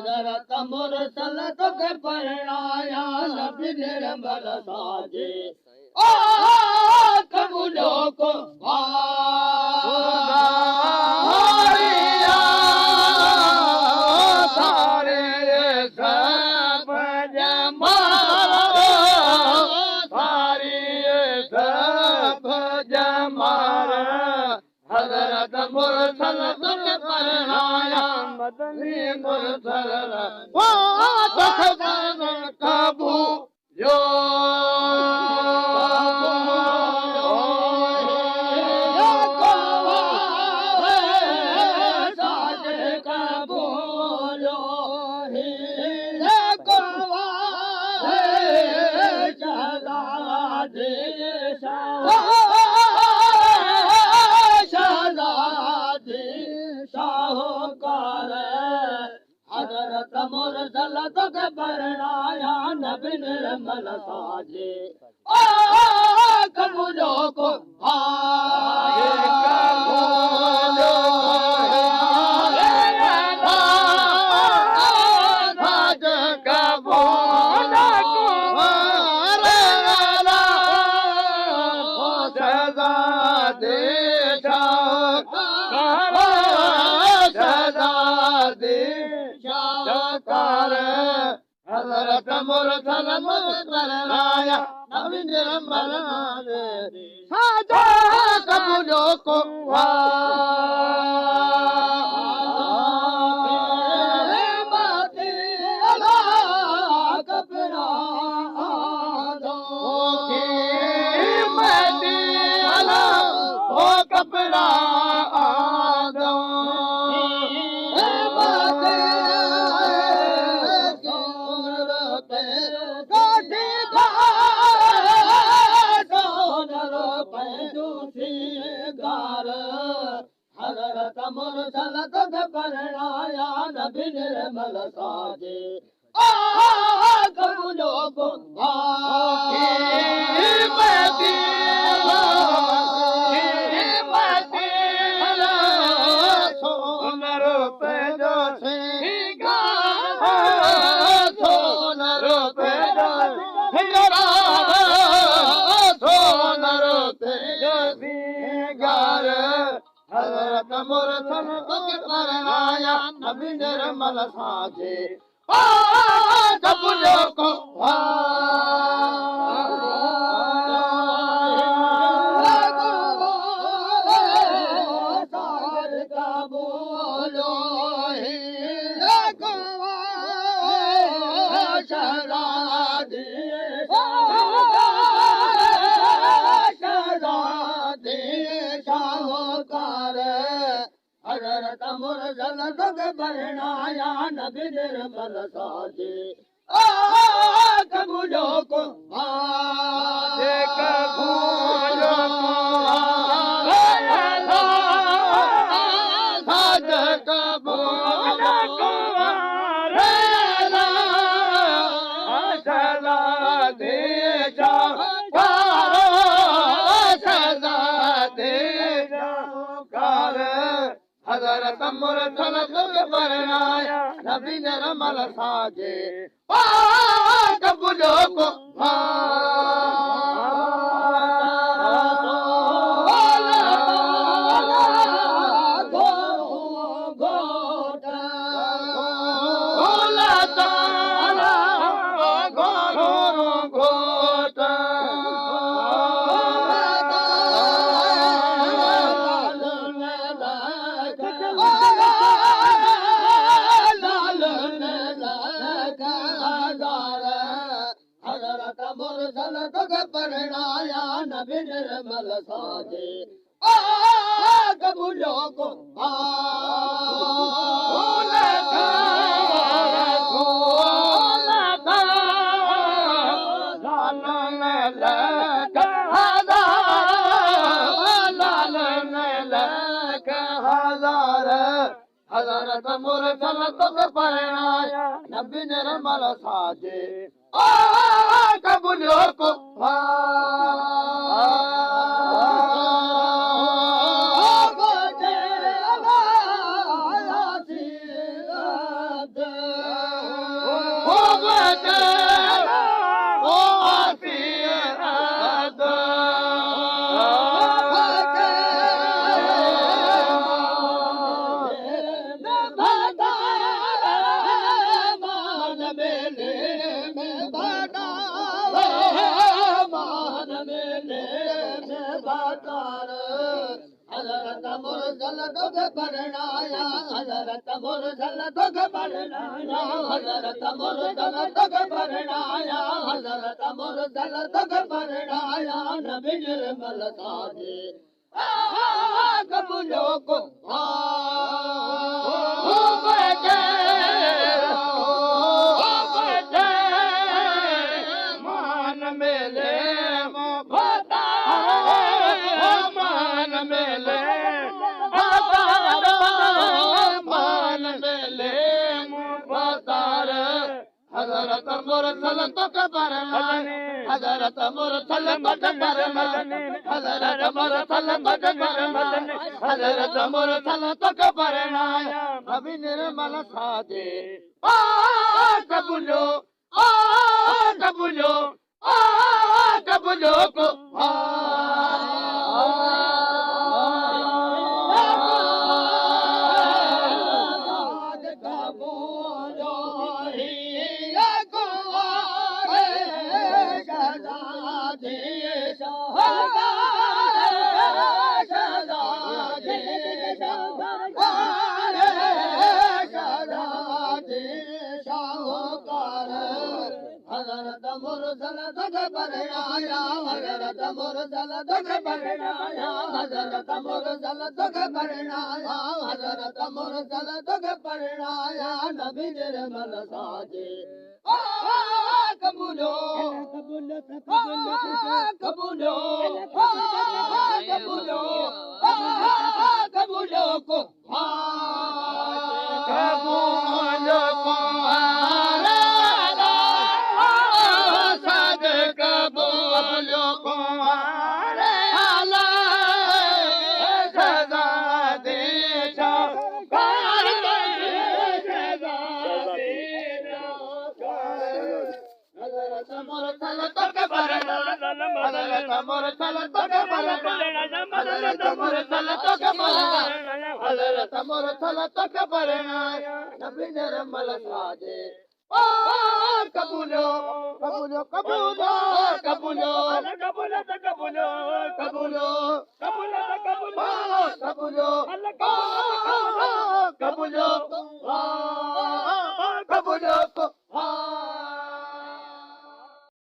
हज़रत मुरसल तोखे परणाया नबी निर्मल साजे ओ कबूलो को सारे सब जमारो सारी सब जमारा हज़रत मुरसल तोखे परणाया मदनी मुरसल ओ तोखे कबू यो हज़रत मुरसल तोखे परणाया नबी निर्मल साजे ओ कबूलो को हज़रत मुरसल तोखे परणाया नबी निर्मल साजे कबूलो को हज़रत मुरसल तोखे परणाया नबी निर्मल साजे ओ कबूलो को हज़रत मुरसल तोखे परणाया नबी निर्मल साजे ओ कबूलो को हज़रत मुरसल तोखे परणाया नबी निर्मल साजे ओ कबूलो को हज़रत मुरसल तोखे परणाया नबी निर्मल साजे ओ कबूलो को मुरसल तोखे परणाया नबी निर्मल साजे ओ कबूलो को हज़रत मुरसल तोखे परणाया नबी निर्मल साजे ओ कबूलो को मुरसल तोखे परणाया हज़रत मुरसल तोखे परणाया हज़रत मुरसल तोखे परणाया हज़रत मुरसल तोखे परणाया नबी निर्मल साजे कबूलो को मान मेले मान मेले मान मेले मुबारक हज़रत मुरसल तोखे परणाया हज़रत मुरसल तोखे परणाया हज़रत मुरसल तोखे परणाया हज़रत मुरसल तोखे परणाया नबी निर्मल साजे कबूलो कबूलो कबूलो को हज़रत मुरसल तोखे परणाया हज़रत मुरसल तोखे परणाया हज़रत मुरसल तोखे परणाया हज़रत मुरसल तोखे परणाया नबी निर्मल साजे कबूलो कबूलो कबूलो कबूलो कबूलो को कबूलो को कबूलो को आला सदा दे कार सदा दे हज़रत मुरसल तोखे परणाया हज़रत मुरसल तोखे परणाया हज़रत मुरसल तोखे परणाया हज़रत मुरसल तोखे परणाया नबी निर्मल साजे कबूलो कबूलो कबूलो कबूलो कबूलो कबूलो कबूलो कबूलो कबूलो कबूलो कबूलो